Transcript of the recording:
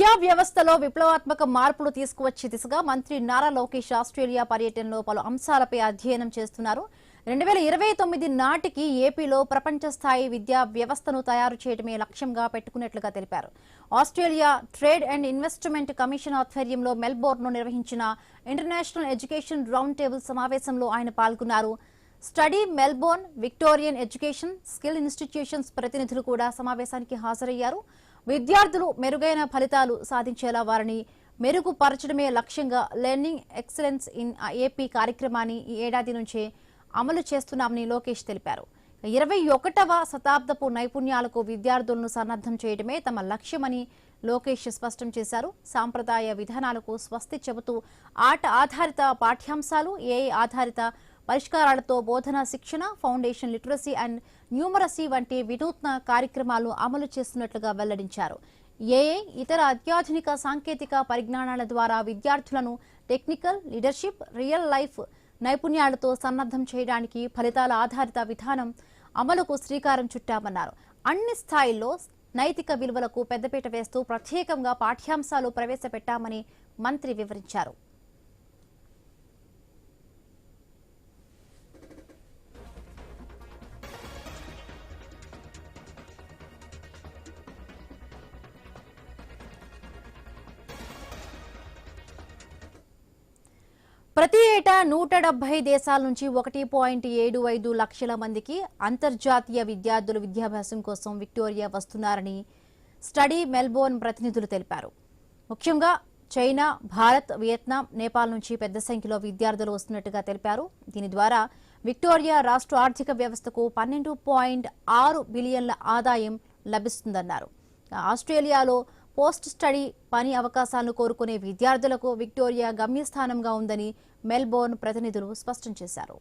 విద్యా వ్యవస్థలో విప్లవాత్మక మార్పులు తీసుకువచ్చే దిశగా మంత్రి నారా లోకేష్ ఆస్ట్రేలియా పర్యటనలో పలు అంశాలపై అధ్యయనం చేస్తున్నారు. 2029 నాటికి ఏపీలో ప్రపంచ స్థాయి విద్యా వ్యవస్థను తయారు చేయడమే లక్ష్యంగా పెట్టుకున్నట్లుగా తెలిపారు. Australia trade and investment commission ఆధ్వర్యంలో మెల్బోర్న్లో నిర్వహించిన ఇంటర్నేషనల్ ఎడ్యుకేషన్ రౌండ్ టేబుల్ సమావేశంలో ఆయన పాల్గొన్నారు. Study Melbourne, Victorian education, skill institutions ప్రతినిధులు కూడా సమావేశానికి హాజరయ్యారు. విద్యార్థులు మెరుగైన ఫలితాలు సాధించేలా వారిని మెరుగుపరచడమే లక్ష్యంగా లెర్నింగ్ ఎక్సలెన్స్ ఇన్ ఏపీ కార్యక్రమాన్ని ఈ ఏడాది నుంచే అమలు చేస్తున్నామని లోకేష్ తెలిపారు. 21వ శతాబ్దపు నైపుణ్యాలకు విద్యార్థులను సన్నద్ధం చేయడమే తమ లక్ష్యమని లోకేష్ స్పష్టం చేశారు. సాంప్రదాయ విధానాలకు స్వస్తి చెబుతూ ఆట ఆధారిత పాఠ్యాంశాలు, ఏఐ ఆధారిత పరిష్కారాలతో బోధన, శిక్షణ, ఫౌండేషన్ లిటరసీ అండ్ న్యూమరసీ వంటి వినూత్న కార్యక్రమాలు అమలు చేస్తున్నట్లుగా వెల్లడించారు. ఏఐ, ఇతర అత్యాధునిక సాంకేతిక పరిజ్ఞానాల ద్వారా విద్యార్థులను టెక్నికల్, లీడర్షిప్, రియల్ లైఫ్ నైపుణ్యాలతో సన్నద్ధం చేయడానికి ఫలితాల ఆధారిత విధానం అమలుకు శ్రీకారం చుట్టామన్నారు. అన్ని స్థాయిల్లో నైతిక విలువలకు పెద్దపీట వేస్తూ ప్రత్యేకంగా పాఠ్యాంశాలు ప్రవేశపెట్టామని మంత్రి వివరించారు. ప్రతి ఏటా 170 దేశాల నుంచి 1.75 లక్షల మందికి అంతర్జాతీయ విద్యార్థులు విద్యాభ్యాసం కోసం విక్టోరియా వస్తున్నారని స్టడీ మెల్బోర్న్ ప్రతినిధులు తెలిపారు. ముఖ్యంగా చైనా, భారత్, వియత్నాం, నేపాల్ నుంచి పెద్ద సంఖ్యలో విద్యార్థులు వస్తున్నట్టుగా తెలిపారు. దీని ద్వారా విక్టోరియా రాష్ట్ర ఆర్థిక వ్యవస్థకు 12.6 బిలియన్ల ఆదాయం లభిస్తుందన్నారు. ఆస్ట్రేలియాలో పోస్ట్ స్టడీ పని అవకాశాలను కోరుకునే విద్యార్థులకు విక్టోరియా గమ్యస్థానంగా ఉందని మెల్బోర్న్ ప్రతినిధులు స్పష్టం చేశారు.